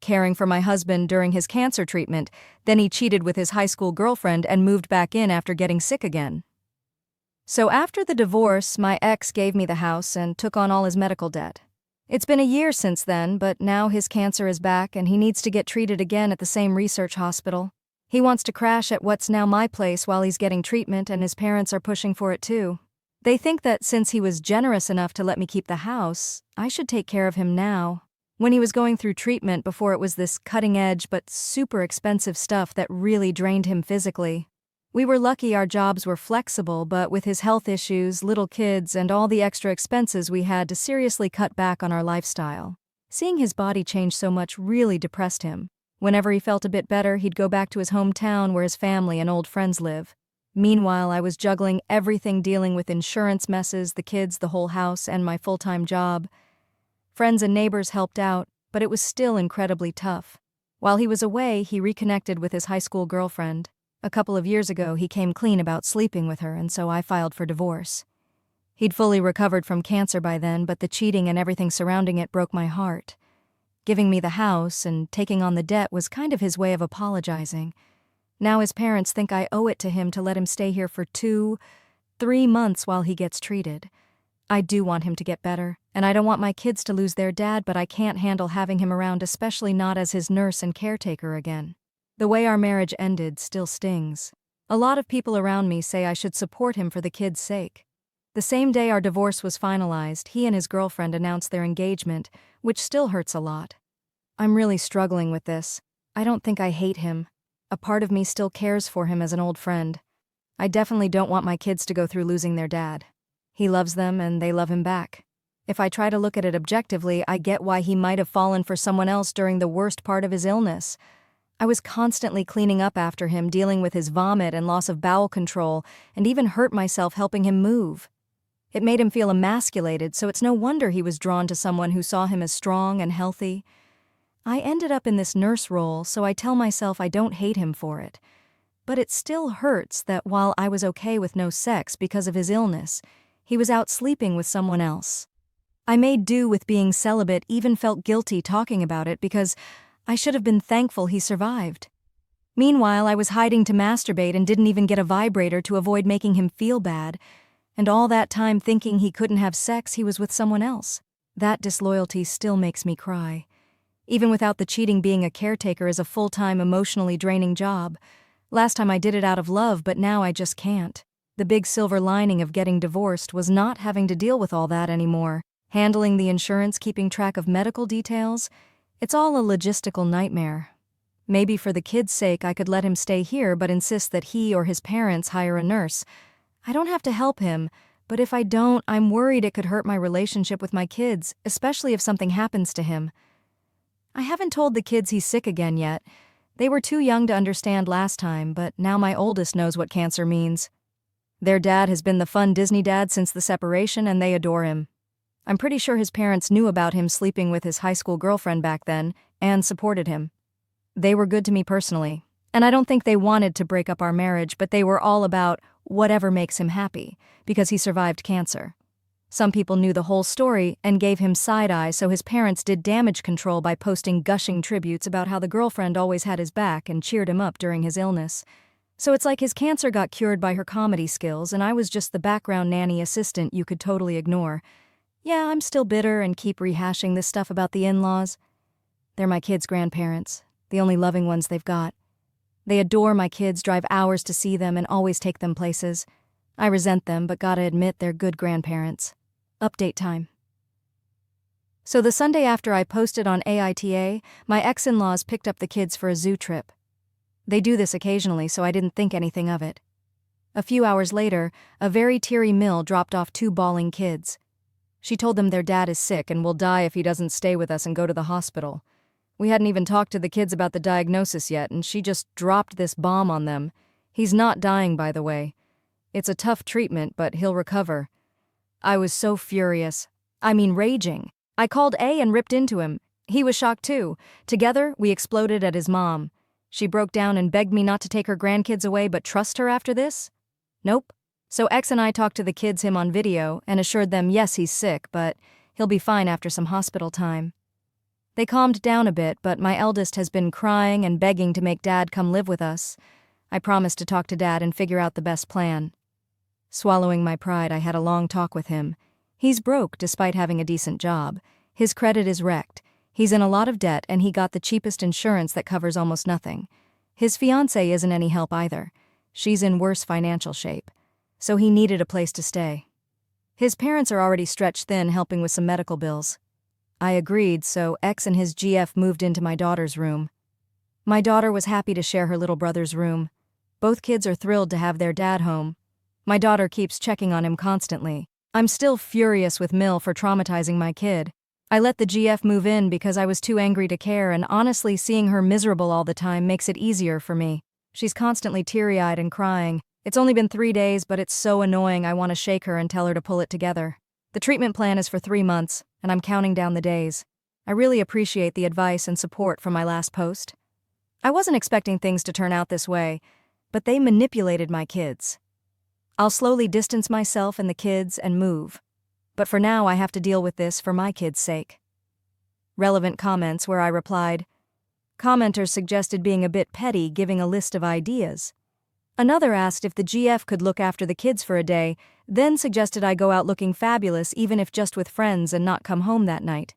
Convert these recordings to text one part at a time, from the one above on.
caring for my husband during his cancer treatment, then he cheated with his high school girlfriend and moved back in after getting sick again. So after the divorce, my ex gave me the house and took on all his medical debt. It's been a year since then, but now his cancer is back and he needs to get treated again at the same research hospital. He wants to crash at what's now my place while he's getting treatment, and his parents are pushing for it too. They think that since he was generous enough to let me keep the house, I should take care of him now. When he was going through treatment before, it was this cutting-edge but super expensive stuff that really drained him physically. We were lucky our jobs were flexible, but with his health issues, little kids, and all the extra expenses, we had to seriously cut back on our lifestyle. Seeing his body change so much really depressed him. Whenever he felt a bit better, he'd go back to his hometown where his family and old friends live. Meanwhile, I was juggling everything, dealing with insurance messes, the kids, the whole house, and my full-time job. Friends and neighbors helped out, but it was still incredibly tough. While he was away, he reconnected with his high school girlfriend. A couple of years ago, he came clean about sleeping with her, and so I filed for divorce. He'd fully recovered from cancer by then, but the cheating and everything surrounding it broke my heart. Giving me the house and taking on the debt was kind of his way of apologizing. Now his parents think I owe it to him to let him stay here for 2-3 months while he gets treated. I do want him to get better, and I don't want my kids to lose their dad, but I can't handle having him around, especially not as his nurse and caretaker again. The way our marriage ended still stings. A lot of people around me say I should support him for the kids' sake. The same day our divorce was finalized, he and his girlfriend announced their engagement, which still hurts a lot. I'm really struggling with this. I don't think I hate him. A part of me still cares for him as an old friend. I definitely don't want my kids to go through losing their dad. He loves them and they love him back. If I try to look at it objectively, I get why he might have fallen for someone else during the worst part of his illness. I was constantly cleaning up after him, dealing with his vomit and loss of bowel control, and even hurt myself helping him move. It made him feel emasculated, so it's no wonder he was drawn to someone who saw him as strong and healthy. I ended up in this nurse role, so I tell myself I don't hate him for it. But it still hurts that while I was okay with no sex because of his illness, he was out sleeping with someone else. I made do with being celibate, even felt guilty talking about it because I should have been thankful he survived. Meanwhile, I was hiding to masturbate and didn't even get a vibrator to avoid making him feel bad, and all that time thinking he couldn't have sex, he was with someone else. That disloyalty still makes me cry. Even without the cheating, being a caretaker is a full-time, emotionally draining job. Last time I did it out of love, but now I just can't. The big silver lining of getting divorced was not having to deal with all that anymore. Handling the insurance, keeping track of medical details, it's all a logistical nightmare. Maybe for the kid's sake I could let him stay here but insist that he or his parents hire a nurse. I don't have to help him, but if I don't, I'm worried it could hurt my relationship with my kids, especially if something happens to him. I haven't told the kids he's sick again yet. They were too young to understand last time, but now my oldest knows what cancer means. Their dad has been the fun Disney dad since the separation, and they adore him. I'm pretty sure his parents knew about him sleeping with his high school girlfriend back then, and supported him. They were good to me personally, and I don't think they wanted to break up our marriage, but they were all about whatever makes him happy, because he survived cancer. Some people knew the whole story and gave him side-eye, so his parents did damage control by posting gushing tributes about how the girlfriend always had his back and cheered him up during his illness. So it's like his cancer got cured by her comedy skills, and I was just the background nanny assistant you could totally ignore. Yeah, I'm still bitter and keep rehashing this stuff about the in-laws. They're my kids' grandparents, the only loving ones they've got. They adore my kids, drive hours to see them, and always take them places. I resent them, but gotta admit they're good grandparents. Update time. So the Sunday after I posted on AITA, my ex-in-laws picked up the kids for a zoo trip. They do this occasionally, so I didn't think anything of it. A few hours later, a very teary Mill dropped off 2 bawling kids. She told them their dad is sick and will die if he doesn't stay with us and go to the hospital. We hadn't even talked to the kids about the diagnosis yet, and she just dropped this bomb on them. He's not dying, by the way. It's a tough treatment, but he'll recover. I was so furious. I mean, raging. I called A and ripped into him. He was shocked too. Together, we exploded at his mom. She broke down and begged me not to take her grandkids away but trust her after this? Nope. So X and I talked to the kids him on video and assured them yes, he's sick, but he'll be fine after some hospital time. They calmed down a bit, but my eldest has been crying and begging to make Dad come live with us. I promised to talk to Dad and figure out the best plan. Swallowing my pride, I had a long talk with him. He's broke despite having a decent job. His credit is wrecked. He's in a lot of debt and he got the cheapest insurance that covers almost nothing. His fiancée isn't any help either. She's in worse financial shape. So he needed a place to stay. His parents are already stretched thin helping with some medical bills. I agreed, so X and his GF moved into my daughter's room. My daughter was happy to share her little brother's room. Both kids are thrilled to have their dad home. My daughter keeps checking on him constantly. I'm still furious with Mill for traumatizing my kid. I let the GF move in because I was too angry to care, and honestly seeing her miserable all the time makes it easier for me. She's constantly teary-eyed and crying. It's only been 3 days, but it's so annoying I want to shake her and tell her to pull it together. The treatment plan is for 3 months, and I'm counting down the days. I really appreciate the advice and support from my last post. I wasn't expecting things to turn out this way, but they manipulated my kids. I'll slowly distance myself and the kids and move. But for now I have to deal with this for my kids' sake. Relevant comments where I replied. Commenters suggested being a bit petty, giving a list of ideas. Another asked if the GF could look after the kids for a day, then suggested I go out looking fabulous even if just with friends and not come home that night.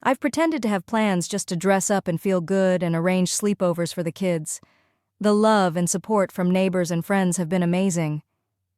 I've pretended to have plans just to dress up and feel good and arrange sleepovers for the kids. The love and support from neighbors and friends have been amazing.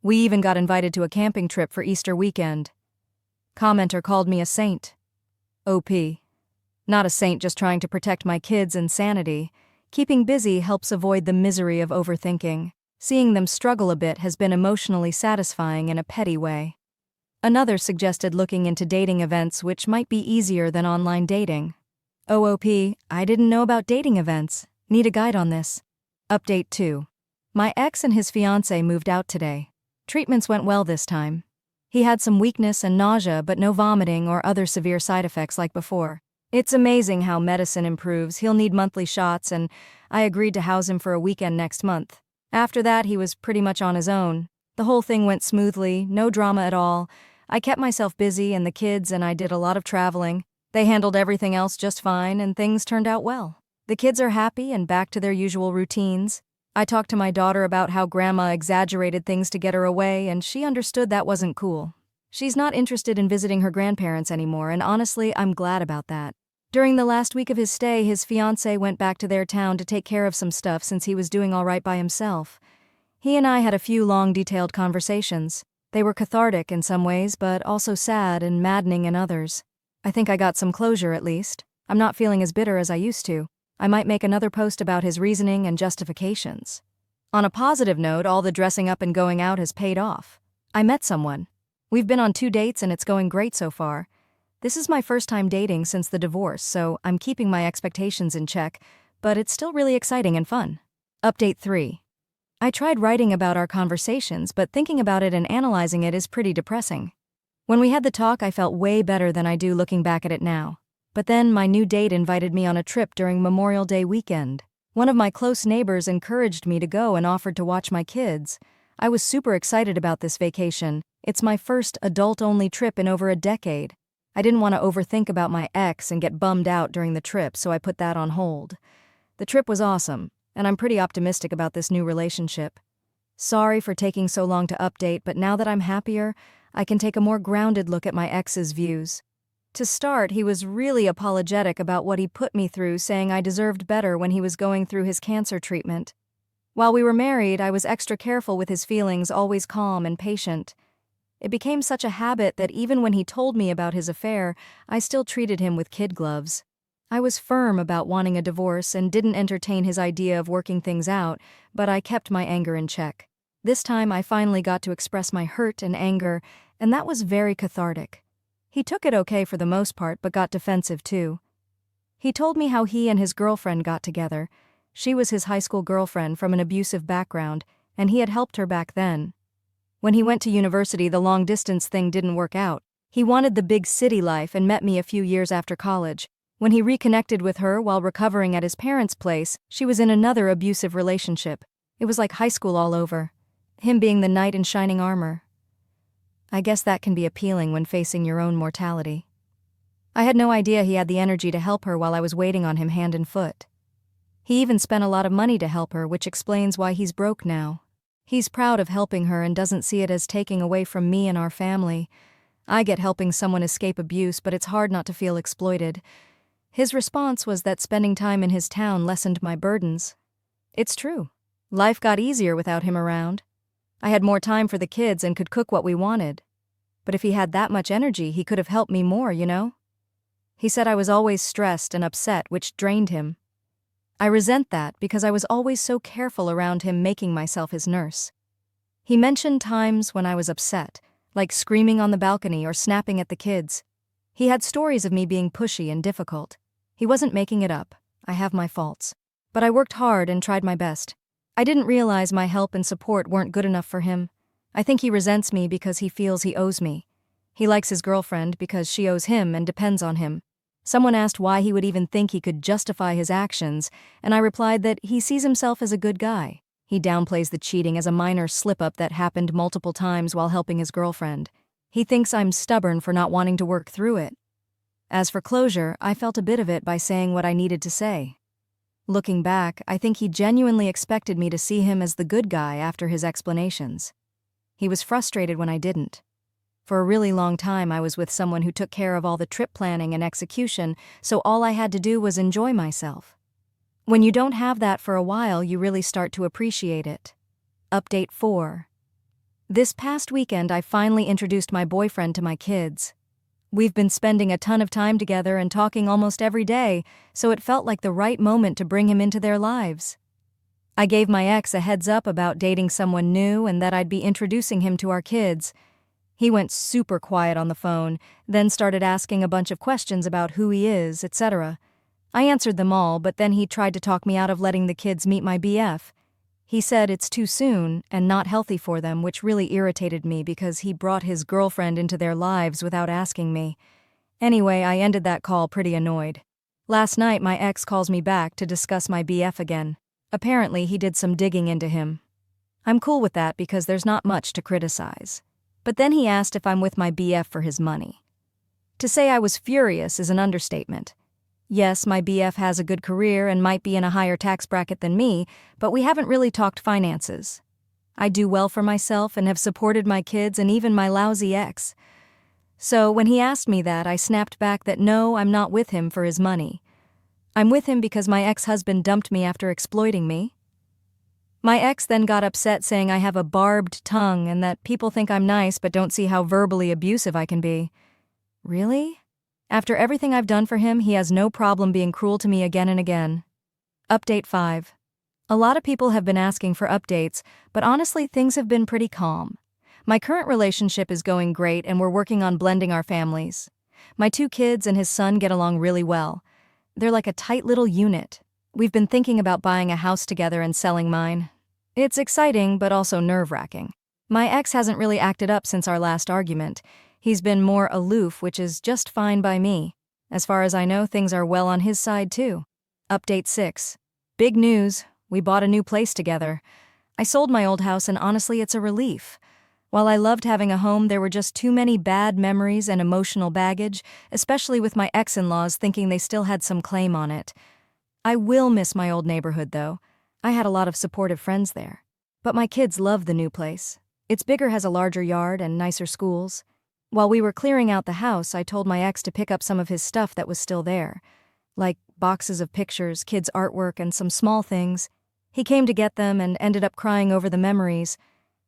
We even got invited to a camping trip for Easter weekend. Commenter called me a saint. OP. Not a saint, just trying to protect my kids' and sanity. Keeping busy helps avoid the misery of overthinking. Seeing them struggle a bit has been emotionally satisfying in a petty way. Another suggested looking into dating events, which might be easier than online dating. OOP, I didn't know about dating events. Need a guide on this. Update 2. My ex and his fiancée moved out today. Treatments went well this time. He had some weakness and nausea, but no vomiting or other severe side effects like before. It's amazing how medicine improves. He'll need monthly shots, and I agreed to house him for a weekend next month. After that, he was pretty much on his own. The whole thing went smoothly, no drama at all. I kept myself busy and the kids, and I did a lot of traveling. They handled everything else just fine, and things turned out well. The kids are happy and back to their usual routines. I talked to my daughter about how Grandma exaggerated things to get her away, and she understood that wasn't cool. She's not interested in visiting her grandparents anymore, and honestly, I'm glad about that. During the last week of his stay, his fiancée went back to their town to take care of some stuff since he was doing all right by himself. He and I had a few long, detailed conversations. They were cathartic in some ways, but also sad and maddening in others. I think I got some closure at least. I'm not feeling as bitter as I used to. I might make another post about his reasoning and justifications. On a positive note, all the dressing up and going out has paid off. I met someone. We've been on 2 dates and it's going great so far. This is my first time dating since the divorce, so I'm keeping my expectations in check, but it's still really exciting and fun. Update 3. I tried writing about our conversations, but thinking about it and analyzing it is pretty depressing. When we had the talk, I felt way better than I do looking back at it now. But then my new date invited me on a trip during Memorial Day weekend. One of my close neighbors encouraged me to go and offered to watch my kids. I was super excited about this vacation. It's my first adult-only trip in over a decade. I didn't want to overthink about my ex and get bummed out during the trip, so I put that on hold. The trip was awesome, and I'm pretty optimistic about this new relationship. Sorry for taking so long to update, but now that I'm happier, I can take a more grounded look at my ex's views. To start, he was really apologetic about what he put me through, saying I deserved better when he was going through his cancer treatment. While we were married, I was extra careful with his feelings, always calm and patient. It became such a habit that even when he told me about his affair, I still treated him with kid gloves. I was firm about wanting a divorce and didn't entertain his idea of working things out, but I kept my anger in check. This time I finally got to express my hurt and anger, and that was very cathartic. He took it okay for the most part, but got defensive too. He told me how he and his girlfriend got together. She was his high school girlfriend from an abusive background, and he had helped her back then. When he went to university, the long-distance thing didn't work out. He wanted the big city life and met me a few years after college. When he reconnected with her while recovering at his parents' place, she was in another abusive relationship. It was like high school all over. Him being the knight in shining armor. I guess that can be appealing when facing your own mortality. I had no idea he had the energy to help her while I was waiting on him hand and foot. He even spent a lot of money to help her, which explains why he's broke now. He's proud of helping her and doesn't see it as taking away from me and our family. I get helping someone escape abuse, but it's hard not to feel exploited. His response was that spending time in his town lessened my burdens. It's true. Life got easier without him around. I had more time for the kids and could cook what we wanted. But if he had that much energy, he could have helped me more, you know? He said I was always stressed and upset, which drained him. I resent that because I was always so careful around him, making myself his nurse. He mentioned times when I was upset, like screaming on the balcony or snapping at the kids. He had stories of me being pushy and difficult. He wasn't making it up. I have my faults. But I worked hard and tried my best. I didn't realize my help and support weren't good enough for him. I think he resents me because he feels he owes me. He likes his girlfriend because she owes him and depends on him. Someone asked why he would even think he could justify his actions, and I replied that he sees himself as a good guy. He downplays the cheating as a minor slip-up that happened multiple times while helping his girlfriend. He thinks I'm stubborn for not wanting to work through it. As for closure, I felt a bit of it by saying what I needed to say. Looking back, I think he genuinely expected me to see him as the good guy after his explanations. He was frustrated when I didn't. For a really long time, I was with someone who took care of all the trip planning and execution, so all I had to do was enjoy myself. When you don't have that for a while, you really start to appreciate it. Update 4. This past weekend, I finally introduced my boyfriend to my kids. We've been spending a ton of time together and talking almost every day, so it felt like the right moment to bring him into their lives. I gave my ex a heads up about dating someone new and that I'd be introducing him to our kids. He went super quiet on the phone, then started asking a bunch of questions about who he is, etc. I answered them all, but then he tried to talk me out of letting the kids meet my BF. He said it's too soon and not healthy for them, which really irritated me because he brought his girlfriend into their lives without asking me. Anyway, I ended that call pretty annoyed. Last night, my ex calls me back to discuss my BF again. Apparently, he did some digging into him. I'm cool with that because there's not much to criticize. But then he asked if I'm with my BF for his money. To say I was furious is an understatement. Yes, my BF has a good career and might be in a higher tax bracket than me, but we haven't really talked finances. I do well for myself and have supported my kids and even my lousy ex. So when he asked me that, I snapped back that no, I'm not with him for his money. I'm with him because my ex-husband dumped me after exploiting me. My ex then got upset, saying I have a barbed tongue and that people think I'm nice but don't see how verbally abusive I can be. Really? After everything I've done for him, he has no problem being cruel to me again and again. Update 5. A lot of people have been asking for updates, but honestly, things have been pretty calm. My current relationship is going great and we're working on blending our families. My 2 kids and his son get along really well. They're like a tight little unit. We've been thinking about buying a house together and selling mine. It's exciting, but also nerve-wracking. My ex hasn't really acted up since our last argument. He's been more aloof, which is just fine by me. As far as I know, things are well on his side, too. Update 6. Big news. We bought a new place together. I sold my old house and honestly, it's a relief. While I loved having a home, there were just too many bad memories and emotional baggage, especially with my ex-in-laws thinking they still had some claim on it. I will miss my old neighborhood, though. I had a lot of supportive friends there. But my kids love the new place. It's bigger, has a larger yard, and nicer schools. While we were clearing out the house, I told my ex to pick up some of his stuff that was still there. Like boxes of pictures, kids' artwork, and some small things. He came to get them and ended up crying over the memories.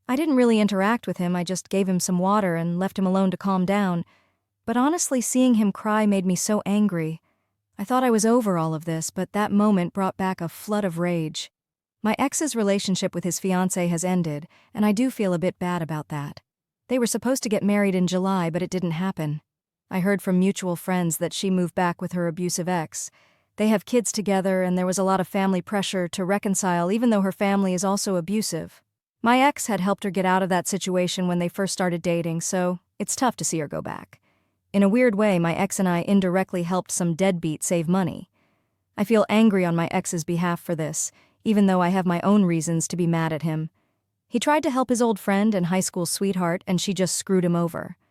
I didn't really interact with him, I just gave him some water and left him alone to calm down. But honestly, seeing him cry made me so angry. I thought I was over all of this, but that moment brought back a flood of rage. My ex's relationship with his fiancée has ended, and I do feel a bit bad about that. They were supposed to get married in July, but it didn't happen. I heard from mutual friends that she moved back with her abusive ex. They have kids together, and there was a lot of family pressure to reconcile, even though her family is also abusive. My ex had helped her get out of that situation when they first started dating, so it's tough to see her go back. In a weird way, my ex and I indirectly helped some deadbeat save money. I feel angry on my ex's behalf for this, even though I have my own reasons to be mad at him. He tried to help his old friend and high school sweetheart, and she just screwed him over.